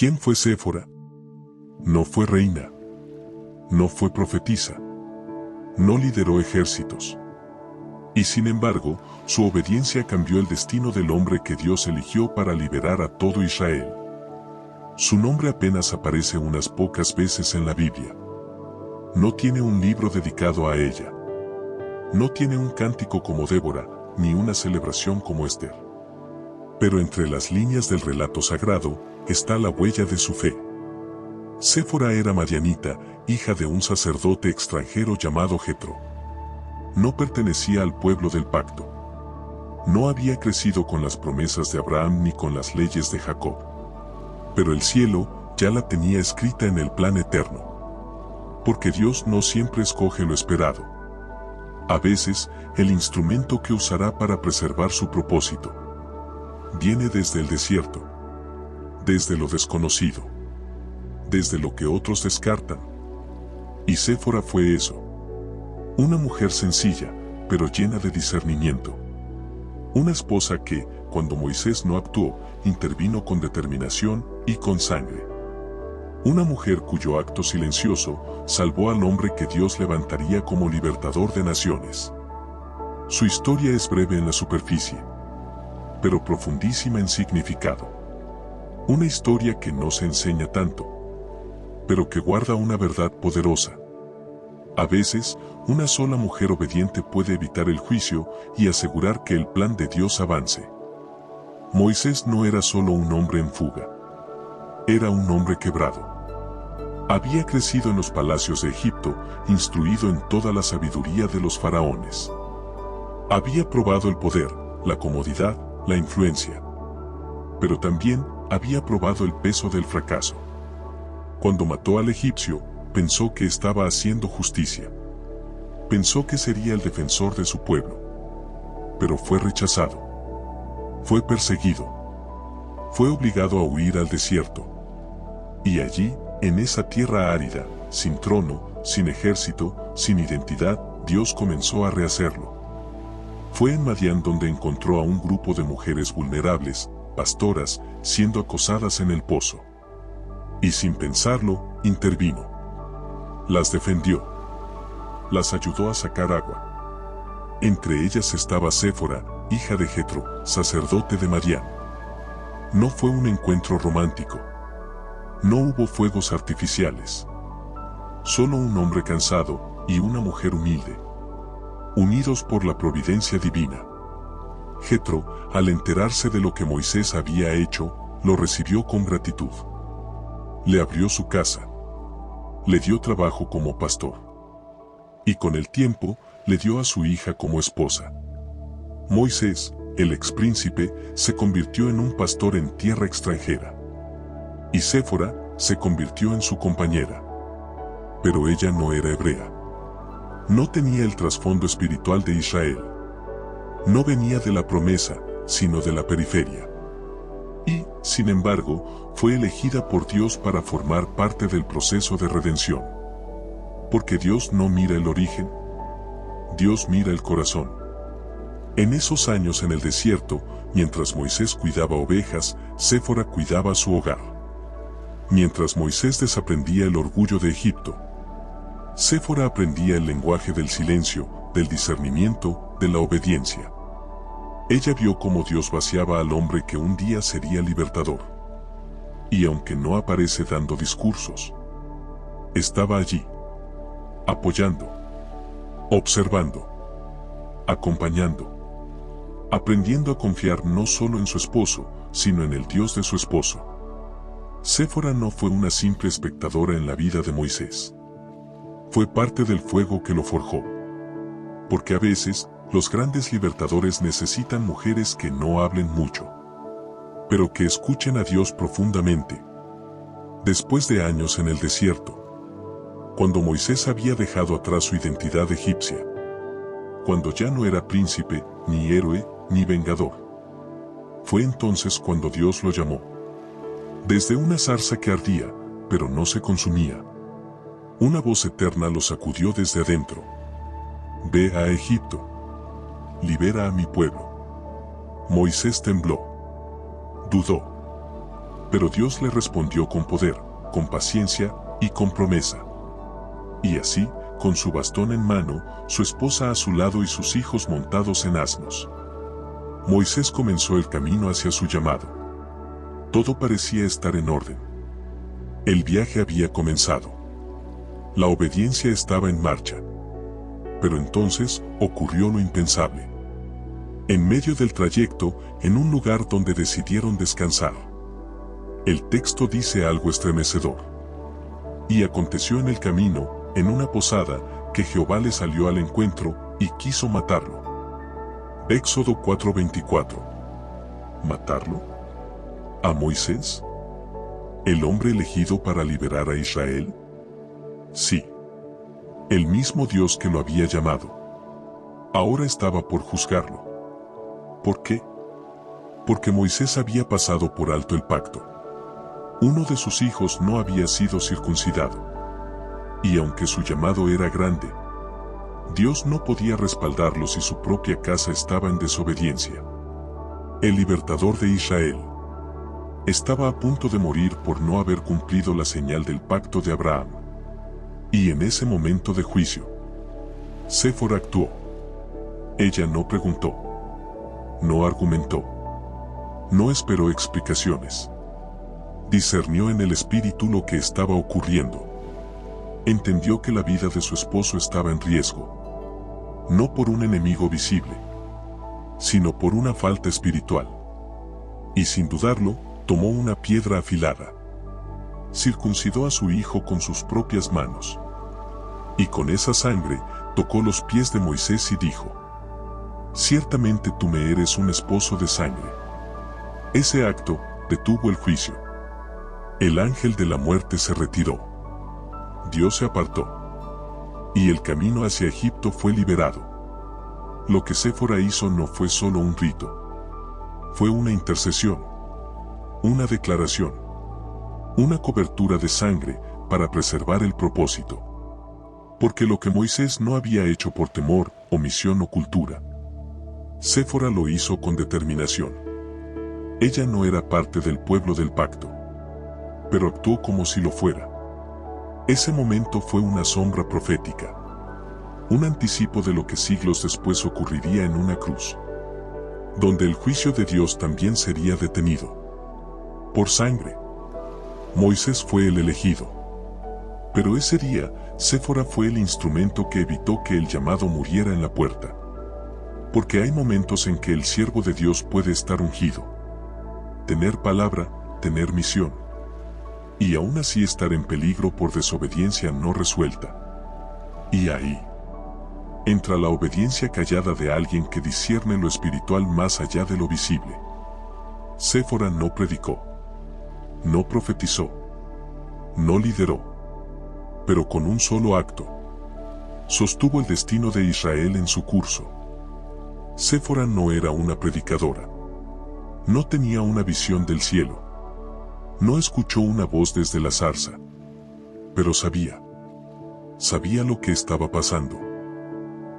¿Quién fue Séfora? No fue reina. No fue profetisa. No lideró ejércitos. Y sin embargo, su obediencia cambió el destino del hombre que Dios eligió para liberar a todo Israel. Su nombre apenas aparece unas pocas veces en la Biblia. No tiene un libro dedicado a ella. No tiene un cántico como Débora, ni una celebración como Esther. Pero entre las líneas del relato sagrado está la huella de su fe. Séfora era madianita, hija de un sacerdote extranjero llamado Jetro. No pertenecía al pueblo del pacto. No había crecido con las promesas de Abraham ni con las leyes de Jacob. Pero el cielo ya la tenía escrita en el plan eterno. Porque Dios no siempre escoge lo esperado. A veces, el instrumento que usará para preservar su propósito viene desde el desierto, desde lo desconocido, desde lo que otros descartan. Y Séfora fue eso. Una mujer sencilla, pero llena de discernimiento. Una esposa que, cuando Moisés no actuó, intervino con determinación y con sangre. Una mujer cuyo acto silencioso salvó al hombre que Dios levantaría como libertador de naciones. Su historia es breve en la superficie, pero profundísima en significado. Una historia que no se enseña tanto, pero que guarda una verdad poderosa. A veces, una sola mujer obediente puede evitar el juicio y asegurar que el plan de Dios avance. Moisés no era solo un hombre en fuga. Era un hombre quebrado. Había crecido en los palacios de Egipto, instruido en toda la sabiduría de los faraones. Había probado el poder, la comodidad, la influencia. Pero también había probado el peso del fracaso. Cuando mató al egipcio, pensó que estaba haciendo justicia. Pensó que sería el defensor de su pueblo. Pero fue rechazado. Fue perseguido. Fue obligado a huir al desierto. Y allí, en esa tierra árida, sin trono, sin ejército, sin identidad, Dios comenzó a rehacerlo. Fue en Madián donde encontró a un grupo de mujeres vulnerables, pastoras, siendo acosadas en el pozo. Y sin pensarlo, intervino. Las defendió. Las ayudó a sacar agua. Entre ellas estaba Séfora, hija de Jetro, sacerdote de Madián. No fue un encuentro romántico. No hubo fuegos artificiales. Solo un hombre cansado y una mujer humilde, unidos por la providencia divina. Jetro, al enterarse de lo que Moisés había hecho, lo recibió con gratitud. Le abrió su casa. Le dio trabajo como pastor. Y con el tiempo, le dio a su hija como esposa. Moisés, el expríncipe, se convirtió en un pastor en tierra extranjera. Y Séfora se convirtió en su compañera. Pero ella no era hebrea. No tenía el trasfondo espiritual de Israel. No venía de la promesa, sino de la periferia. Y, sin embargo, fue elegida por Dios para formar parte del proceso de redención. Porque Dios no mira el origen. Dios mira el corazón. En esos años en el desierto, mientras Moisés cuidaba ovejas, Séfora cuidaba su hogar. Mientras Moisés desaprendía el orgullo de Egipto, Séfora aprendía el lenguaje del silencio, del discernimiento, de la obediencia. Ella vio cómo Dios vaciaba al hombre que un día sería libertador. Y aunque no aparece dando discursos, estaba allí, apoyando, observando, acompañando, aprendiendo a confiar no solo en su esposo, sino en el Dios de su esposo. Séfora no fue una simple espectadora en la vida de Moisés. Fue parte del fuego que lo forjó. Porque a veces, los grandes libertadores necesitan mujeres que no hablen mucho, pero que escuchen a Dios profundamente. Después de años en el desierto, cuando Moisés había dejado atrás su identidad egipcia, cuando ya no era príncipe, ni héroe, ni vengador, fue entonces cuando Dios lo llamó. Desde una zarza que ardía, pero no se consumía, una voz eterna lo sacudió desde adentro. Ve a Egipto. Libera a mi pueblo. Moisés tembló. Dudó. Pero Dios le respondió con poder, con paciencia y con promesa. Y así, con su bastón en mano, su esposa a su lado y sus hijos montados en asnos, Moisés comenzó el camino hacia su llamado. Todo parecía estar en orden. El viaje había comenzado. La obediencia estaba en marcha. Pero entonces ocurrió lo impensable. En medio del trayecto, en un lugar donde decidieron descansar, el texto dice algo estremecedor. Y aconteció en el camino, en una posada, que Jehová le salió al encuentro y quiso matarlo. Éxodo 4:24. ¿Matarlo? ¿A Moisés? ¿El hombre elegido para liberar a Israel? Sí. El mismo Dios que lo había llamado. Ahora estaba por juzgarlo. ¿Por qué? Porque Moisés había pasado por alto el pacto. Uno de sus hijos no había sido circuncidado. Y aunque su llamado era grande, Dios no podía respaldarlo si su propia casa estaba en desobediencia. El libertador de Israel estaba a punto de morir por no haber cumplido la señal del pacto de Abraham. Y en ese momento de juicio, Séfora actuó. Ella no preguntó, no argumentó, no esperó explicaciones. Discernió en el espíritu lo que estaba ocurriendo. Entendió que la vida de su esposo estaba en riesgo, no por un enemigo visible, sino por una falta espiritual. Y sin dudarlo, tomó una piedra afilada. Circuncidó a su hijo con sus propias manos. Y con esa sangre, tocó los pies de Moisés y dijo: ciertamente tú me eres un esposo de sangre. Ese acto detuvo el juicio. El ángel de la muerte se retiró. Dios se apartó. Y el camino hacia Egipto fue liberado. Lo que Séfora hizo no fue solo un rito. Fue una intercesión. Una declaración. Una cobertura de sangre para preservar el propósito. Porque lo que Moisés no había hecho por temor, omisión o cultura, Séfora lo hizo con determinación. Ella no era parte del pueblo del pacto, pero actuó como si lo fuera. Ese momento fue una sombra profética, un anticipo de lo que siglos después ocurriría en una cruz, donde el juicio de Dios también sería detenido. Por sangre. Moisés fue el elegido. Pero ese día, Séfora fue el instrumento que evitó que el llamado muriera en la puerta. Porque hay momentos en que el siervo de Dios puede estar ungido, tener palabra, tener misión, y aún así estar en peligro por desobediencia no resuelta. Y ahí entra la obediencia callada de alguien que discierne lo espiritual más allá de lo visible. Séfora no predicó, no profetizó, no lideró, pero con un solo acto sostuvo el destino de Israel en su curso. Séfora no era una predicadora, no tenía una visión del cielo, no escuchó una voz desde la zarza, pero sabía lo que estaba pasando,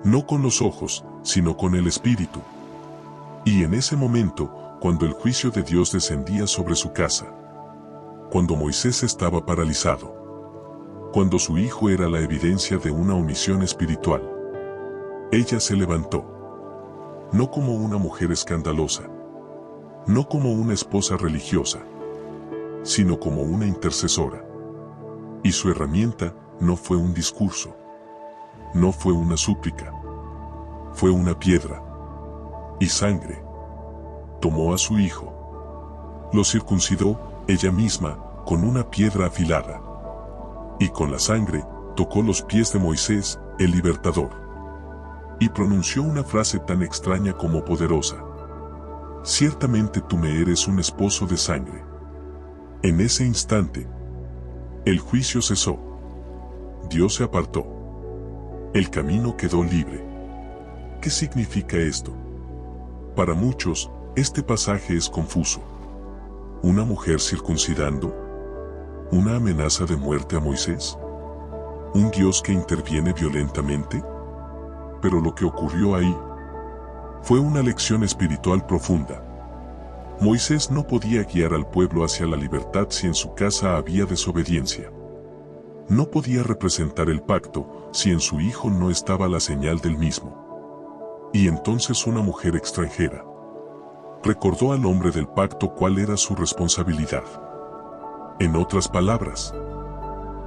no con los ojos, sino con el espíritu. Y en ese momento, cuando el juicio de Dios descendía sobre su casa, cuando Moisés estaba paralizado, cuando su hijo era la evidencia de una omisión espiritual, ella se levantó. No como una mujer escandalosa, no como una esposa religiosa, sino como una intercesora. Y su herramienta no fue un discurso, no fue una súplica, fue una piedra y sangre. Tomó a su hijo, lo circuncidó ella misma con una piedra afilada, y con la sangre tocó los pies de Moisés, el libertador. Y pronunció una frase tan extraña como poderosa: ciertamente tú me eres un esposo de sangre. En ese instante, el juicio cesó. Dios se apartó. El camino quedó libre. ¿Qué significa esto? Para muchos, este pasaje es confuso. ¿Una mujer circuncidando? ¿Una amenaza de muerte a Moisés? ¿Un Dios que interviene violentamente? Pero lo que ocurrió ahí fue una lección espiritual profunda. Moisés no podía guiar al pueblo hacia la libertad si en su casa había desobediencia. No podía representar el pacto si en su hijo no estaba la señal del mismo. Y entonces una mujer extranjera recordó al hombre del pacto cuál era su responsabilidad. En otras palabras,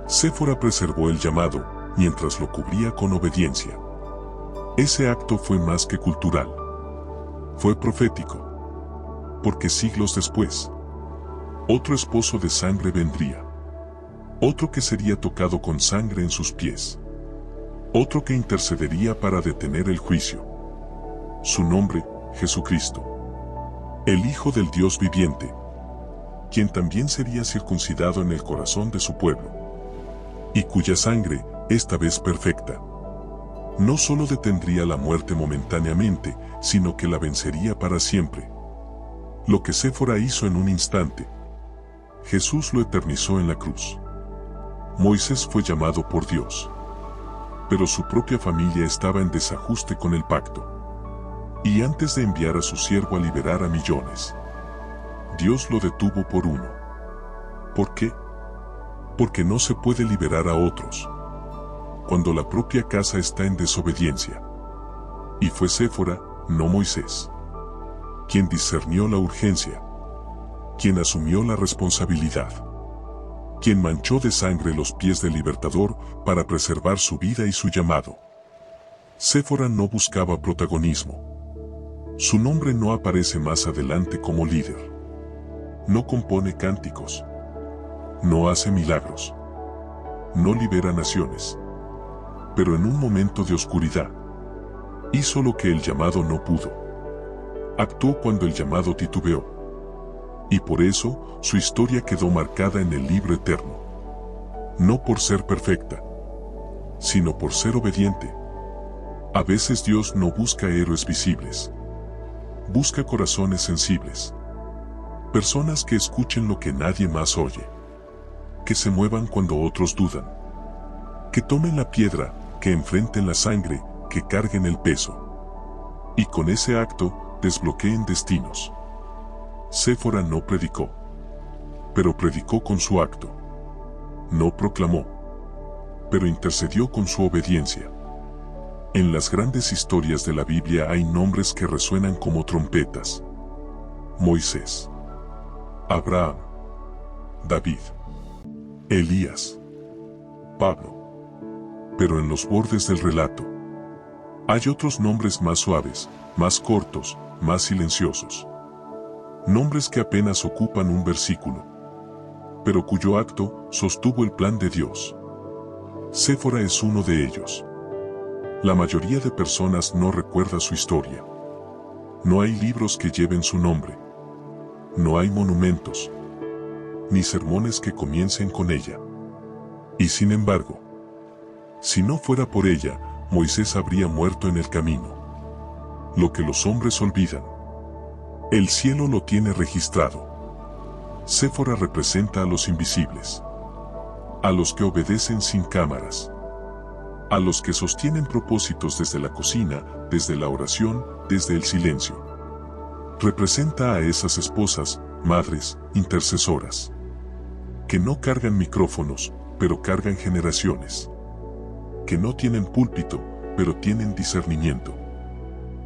Séfora preservó el llamado mientras lo cubría con obediencia. Ese acto fue más que cultural. Fue profético. Porque siglos después, otro esposo de sangre vendría. Otro que sería tocado con sangre en sus pies. Otro que intercedería para detener el juicio. Su nombre, Jesucristo. El Hijo del Dios viviente, quien también sería circuncidado en el corazón de su pueblo. Y cuya sangre, esta vez perfecta, no solo detendría la muerte momentáneamente, sino que la vencería para siempre. Lo que Séfora hizo en un instante, Jesús lo eternizó en la cruz. Moisés fue llamado por Dios, pero su propia familia estaba en desajuste con el pacto. Y antes de enviar a su siervo a liberar a millones, Dios lo detuvo por uno. ¿Por qué? Porque no se puede liberar a otros cuando la propia casa está en desobediencia. Y fue Séfora, no Moisés, quien discernió la urgencia, quien asumió la responsabilidad, quien manchó de sangre los pies del libertador para preservar su vida y su llamado. Séfora no buscaba protagonismo. Su nombre no aparece más adelante como líder. No compone cánticos. No hace milagros. No libera naciones. Pero en un momento de oscuridad, hizo lo que el llamado no pudo. Actuó cuando el llamado titubeó. Y por eso, su historia quedó marcada en el libro eterno. No por ser perfecta, sino por ser obediente. A veces Dios no busca héroes visibles. Busca corazones sensibles. Personas que escuchen lo que nadie más oye. Que se muevan cuando otros dudan. Que tomen la piedra, que enfrenten la sangre, que carguen el peso. Y con ese acto, desbloqueen destinos. Séfora no predicó, pero predicó con su acto. No proclamó, pero intercedió con su obediencia. En las grandes historias de la Biblia hay nombres que resuenan como trompetas. Moisés, Abraham, David, Elías, Pablo. Pero en los bordes del relato, hay otros nombres más suaves, más cortos, más silenciosos. Nombres que apenas ocupan un versículo, pero cuyo acto sostuvo el plan de Dios. Séfora es uno de ellos. La mayoría de personas no recuerda su historia. No hay libros que lleven su nombre. No hay monumentos, ni sermones que comiencen con ella. Y sin embargo, si no fuera por ella, Moisés habría muerto en el camino. Lo que los hombres olvidan, el cielo lo tiene registrado. Séfora representa a los invisibles, a los que obedecen sin cámaras, a los que sostienen propósitos desde la cocina, desde la oración, desde el silencio. Representa a esas esposas, madres, intercesoras, que no cargan micrófonos, pero cargan generaciones. Que no tienen púlpito, pero tienen discernimiento.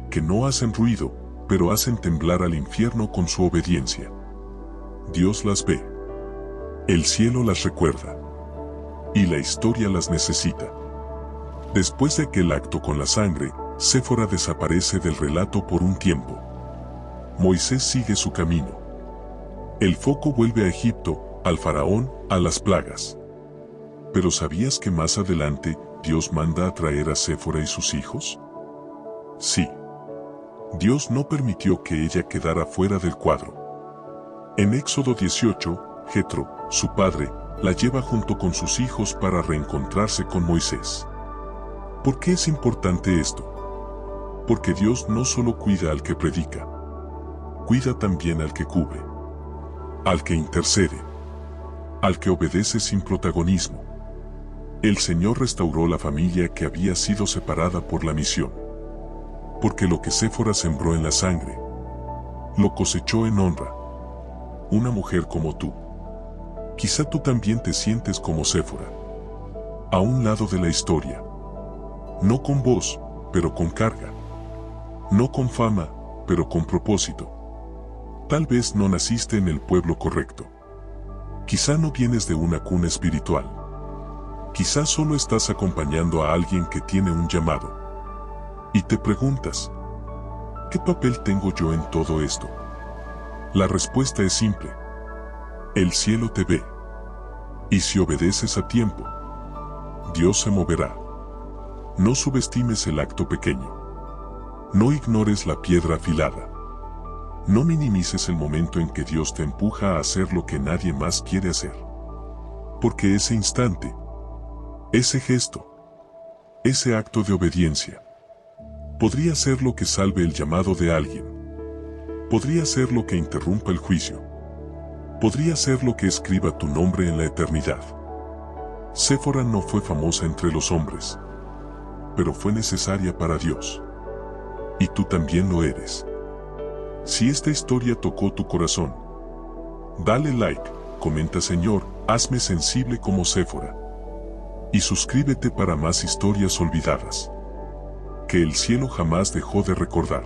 Que no hacen ruido, pero hacen temblar al infierno con su obediencia. Dios las ve. El cielo las recuerda. Y la historia las necesita. Después de aquel acto con la sangre, Séfora desaparece del relato por un tiempo. Moisés sigue su camino. El foco vuelve a Egipto, al faraón, a las plagas. Pero ¿sabías que más adelante Dios manda a traer a Séfora y sus hijos? Sí. Dios no permitió que ella quedara fuera del cuadro. En Éxodo 18, Jetro, su padre, la lleva junto con sus hijos para reencontrarse con Moisés. ¿Por qué es importante esto? Porque Dios no solo cuida al que predica, cuida también al que cubre, al que intercede, al que obedece sin protagonismo. El Señor restauró la familia que había sido separada por la misión. Porque lo que Séfora sembró en la sangre, lo cosechó en honra. Una mujer como tú. Quizá tú también te sientes como Séfora. A un lado de la historia. No con voz, pero con carga. No con fama, pero con propósito. Tal vez no naciste en el pueblo correcto. Quizá no vienes de una cuna espiritual. Quizá solo estás acompañando a alguien que tiene un llamado. Y te preguntas, ¿qué papel tengo yo en todo esto? La respuesta es simple. El cielo te ve. Y si obedeces a tiempo, Dios se moverá. No subestimes el acto pequeño. No ignores la piedra afilada. No minimices el momento en que Dios te empuja a hacer lo que nadie más quiere hacer. Porque ese instante, ese gesto, ese acto de obediencia, podría ser lo que salve el llamado de alguien. Podría ser lo que interrumpa el juicio. Podría ser lo que escriba tu nombre en la eternidad. Séfora no fue famosa entre los hombres, pero fue necesaria para Dios. Y tú también lo eres. Si esta historia tocó tu corazón, dale like, comenta Señor, hazme sensible como Séfora. Y suscríbete para más historias olvidadas, que el cielo jamás dejó de recordar.